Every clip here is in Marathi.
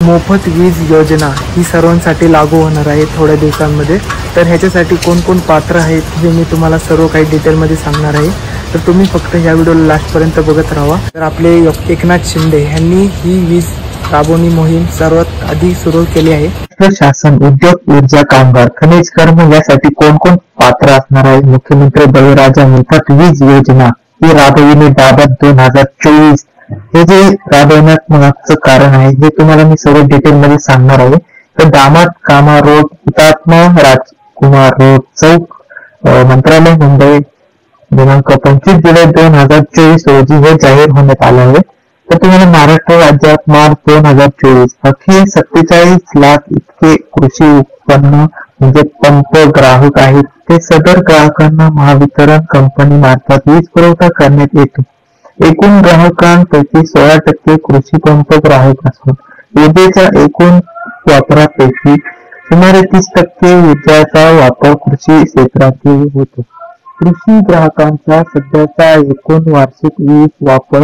मोफत वीज योजना ही सर्वांसाठी लागू होणार आहे थोड्या दिवसांमध्ये. तर ह्याच्यासाठी कोण कोण पात्र आहेत हे मी तुम्हाला सर्व काही डिटेलमध्ये सांगणार आहे. तर तुम्ही फक्त ह्या व्हिडिओला लास्टपर्यंत बघत राहा. तर आपले एकनाथ शिंदे यांनी ही वीज राबवणी मोहीम सर्वात आधी सुरू केली आहे. शासन उद्योग, ऊर्जा, कामगार, खनिज कर्म यासाठी कोण कोण पात्र असणार आहे? मुख्यमंत्री बळीराजा मोफत वीज योजना ही राबविणे बाबत 2024 हे जे राबवण्यात मागचं कारण आहे हे तुम्हाला मी सर्व डिटेल मध्ये सांगणार आहे. तर दामाद कामा रोड, हुतात्मा राजकुमार रोड चौक, मंत्रालय, मुंबई दिनांक 25 जुलै 2024 रोजी हे जाहीर होण्यात आले आहे. तर तुम्हाला महाराष्ट्र राज्यात मार्च 2024 अखेर 47 लाख इतके कृषी उत्पन्न म्हणजे पंप ग्राहक आहेत. ते सदर ग्राहकांना महावितरण कंपनी मार्फत वीज पुरवठा करण्यात येतो. एकूण ग्राहकांपैकी 16% कृषी पंप ग्राहक असून विजेच्या एकूण वापरापैकी सुमारे 30% ऊर्जाचा वापर कृषी क्षेत्रातील होतो. कृषी ग्राहकांचा सध्याचा एकूण वार्षिक वीज वापर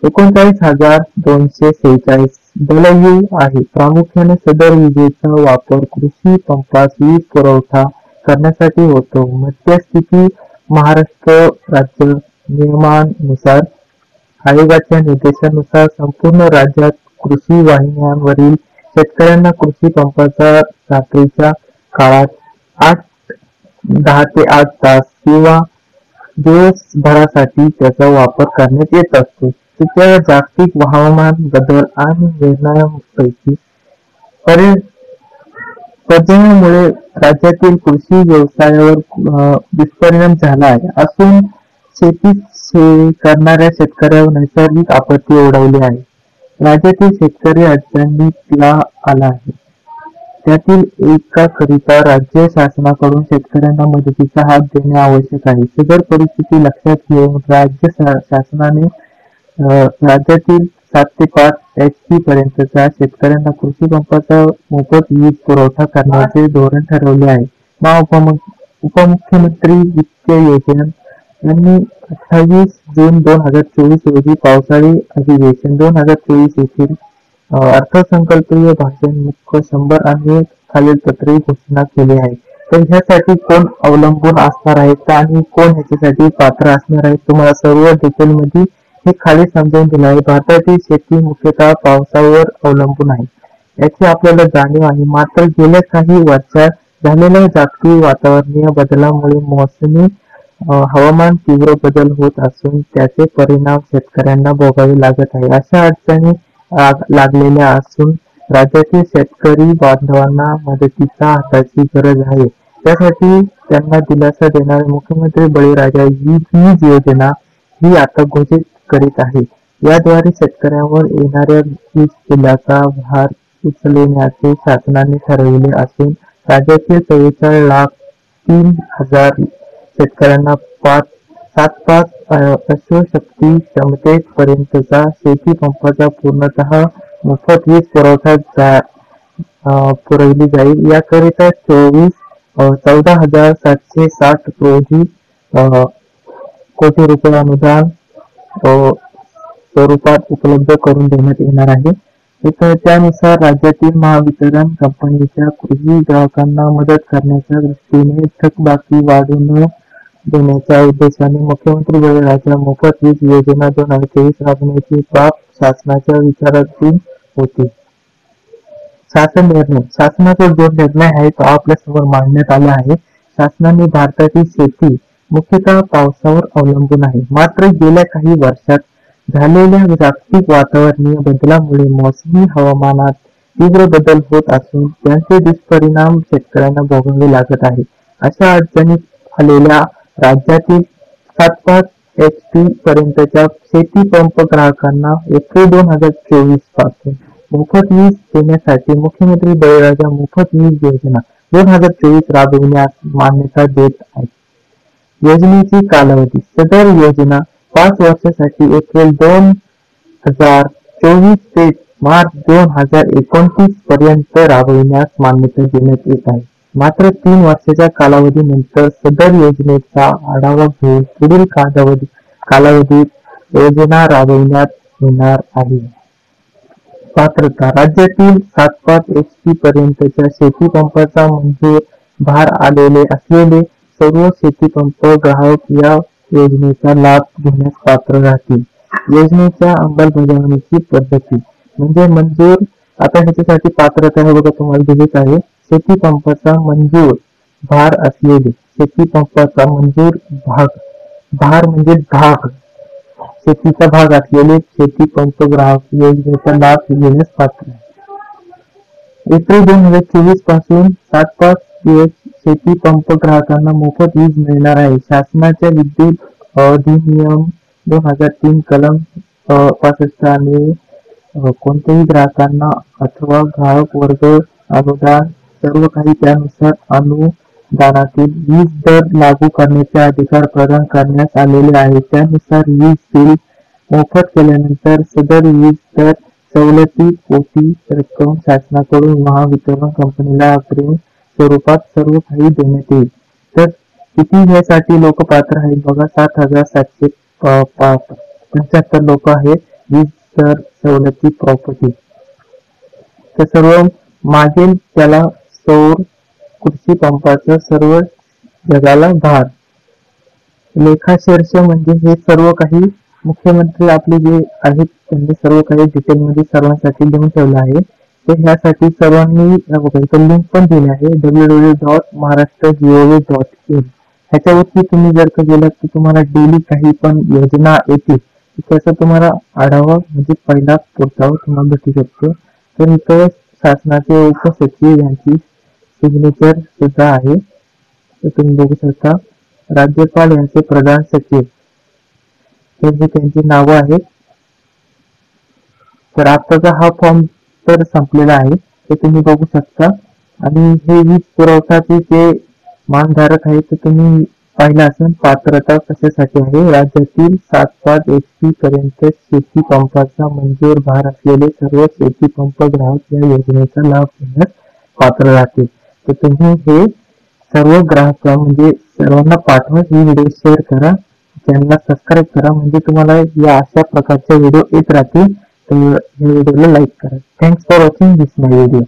39,246 डब्ल्यू आहे. प्रामुख्याने सदर विजेचा वापर कृषी पंपास वीज पुरवठा करण्यासाठी होतो. मध्यस्थिती महाराष्ट्र राज्य नियमानुसार आयोगाच्या निर्देशानुसार संपूर्ण राज्यात कृषी वाहिन्यांवरील शेतकऱ्यांना कृषी पंपाचा रात्रीच्या काळात 10 ते 8 तास किंवा दिवसभरासाठी त्याचा वापर करण्यात येत असतो. सध्या जागतिक हवामान बदल आणि निर्णयांपैकी पर्जन्यामुळे राज्यातील कृषी व्यवसायावर दुष्परिणाम झाला आहे असून शेती करणाऱ्या शेतकऱ्यावर नैसर्गिक आपत्ती ओढवली आहे. राज्यातील शेतकरी अडचणीला आला आहे. त्यातील एकाकरिता राज्य शासनाकडून शेतकऱ्यांना मदतीचा हात देणे आवश्यक आहे. सदर परिस्थिती लक्षात घेऊन राज्य शासनाने राज्यातील 7 ते 5 HP पर्यंतच्या शेतकऱ्यांना कृषी पंपाचा मोफत वीज पुरवठा करण्याचे धोरण ठरवले आहे. उपमुख्यमंत्री वित्त योजना यांनी 28 जून 2024 रोजी पावसाळी अधिवेशन 2024 येथील अर्थसंकल्पीय भाषण मुख्य 100 आणि खालील पत्रे घोषणा केली आहे. तर ह्यासाठी कोण अवलंबून असणार आहेत आणि कोण ह्याच्यासाठी पात्र असणार आहेत तुम्हाला सर्व डिटेल मध्ये हे खाली समजावून दिले आहे. भारतातील शेती मुख्यतः पावसावर अवलंबून आहे याची आपल्याला जाणीव आहे. मात्र गेल्या काही वर्षात झालेल्या जागतिक वातावरणीय बदलामुळे मोसमी हवामान तीव्र बदल होत असून त्याचे परिणाम शेतकऱ्यांना भोगावे लागत आहे. अशा अडचणी लागलेल्या असून राज्यातील शेतकरी बांधवांना मदतीच्या हाताची गरज आहे. त्यासाठी त्यांना दिलासा देणारी मुख्यमंत्री बळीराजा वीज योजना ही आता घोषित करीत आहे. याद्वारे शेतकऱ्यांवर येणाऱ्या वीज बिलाचा भार उचलण्याचे शासनाने ठरविले असून राज्यातील 44,03,000 शेतकऱ्यांना 7.5 अश्वशक्ती क्षमतेपर्यंतचा शेती पंपाचा पूर्णतः मोफत वीज पुरवठा पुरवली जाईल. याकरिता 14,760 कोटी रुपये अनुदान स्वरूपात उपलब्ध करून देण्यात येणार आहे. त्यानुसार राज्यातील महावितरण कंपनीच्या कृषी ग्राहकांना मदत करण्याच्या दृष्टीने थकबाकी वाढू न देण्याच्या उद्देशाने मुख्यमंत्री बळीराजा मोफत वीज योजना 2023 राबवण्याची बाब शासनाच्या विचाराधीन होती. शासनाचा जो निर्णय आहे तो आपल्या समोर मांडण्यात आला आहे. शासनाने भारतातील शेती मुख्यतः पावसावर अवलंबून आहे. मात्र गेल्या काही वर्षात झालेल्या जागतिक वातावरणीय बदलामुळे मोसमी हवामानात तीव्र बदल होत असून त्यांचे दुष्परिणाम शेतकऱ्यांना भोगावे लागत आहे. अशा अडचणीत आलेल्या राज्यातील 7.5 HP पर्यंतच्या शेती पंप ग्राहकांना एप्रिल 2024 पासून मोफत वीज देण्यासाठी मुख्यमंत्री बळीराजा मोफत वीज योजना 2024 राबविण्यास मान्यता देत आहे. योजनेची कालावधी सदर योजना 5 वर्षासाठी एप्रिल 2024 ते मार्च 2029 पर्यंत राबविण्यास मान्यता देण्यात येत आहे. मात्र 3 वर्षाच्या कालावधीनंतर सदर योजनेचा आढावा घेऊन पुढील कालावधीत योजना राबविण्यात येणार आहे. पात्रता राज्यातील 7-5 HP पर्यंतच्या शेती पंपाचा म्हणजे भार आलेले असलेले सर्व शेती पंप ग्राहक या योजनेचा लाभ घेण्यास पात्र राहतील. योजनेच्या अंमलबजावणीची पद्धती म्हणजे मंजूर आता ह्याच्यासाठी पात्रता हे बघा तुम्हाला दिलीच आहे. शेती पंपाचा मंजूर भार असलेले शेती पंपाचा मंजूर भार म्हणजे भाग शेतीचा भाग असलेले शेती पंप ग्राहक योजनेचा लाभ घेण्यास पात्र. एप्रिल 2024 पासून 7-5 दिवस शेती पंप ग्राहकांना मोफत वीज मिळणार आहे. शासनाच्या विद्युत अधिनियम 2003 कलम 65 आणि कोणत्याही ग्राहकांना अथवा ग्राहक वर्ग अनुदान सर्व काही त्यानुसार अनुदानातील वीज दर लागू करण्याचे अधिकार प्रदान करण्यात आलेले आहे. त्यानुसार वीज बिल मोफत केल्यानंतर सदर वीज दर सवलती पोटी रक्कम शासनाकडून महावितरण कंपनीला अग्रिम स्वरूपात सर्व काही देण्यात येईल. तर किती ह्यासाठी लोक पात्र आहेत बघा 7,775 लोक आहेत वीज दर सवलती प्रॉपर्टी. तर सर्व मागील त्याला सौर कृषी पंपाचा सर्व जगाला भार. लेखाशीर्ष म्हणजे हे सर्व काही मुख्यमंत्री आपले जे आहेत त्यांनी सर्व काही डिटेलमध्ये सर्वांसाठी लिहून ठेवलं आहे. तर ह्यासाठी सर्वांनी लिंक पण दिली आहे www.maharashtra.gov.in. ह्याच्यावरती तुम्ही जर का गेलात तर तुम्हाला डेली काही पण योजना येतील त्याचा तुम्हाला आढावा म्हणजे पहिला पुरतावा तुम्हाला भेटू शकतो. तर इथं शासनाचे उपसचिव यांची सिग्नेचर सुद्धा आहे. तर तुम्ही बघू शकता. राज्यपाल यांचे प्रधान सचिव त्यांची नावं आहेत. तर आताचा हा फॉर्म तर संपलेला आहे ते तुम्ही बघू शकता. आणि हे वीज पुरवठाचे जे मानधारक आहेत ते तुम्ही पाहिलं असेल. पात्रता कशासाठी आहे राज्यातील 7-5 HP पर्यंत शेती पंपाचा मंजूर भार असलेले सर्व शेती पंप ग्राहक या योजनेचा लाभ घेण्यास पात्र राहतील. तर तुम्ही हे सर्व ग्राहक म्हणजे सर्वांना पाठवा. ही व्हिडिओ शेअर करा, चॅनलला सबस्क्राईब करा म्हणजे तुम्हाला या अशा प्रकारचे व्हिडिओ येत राहतील. तर या व्हिडिओला लाईक करा. Thanks for watching this my video.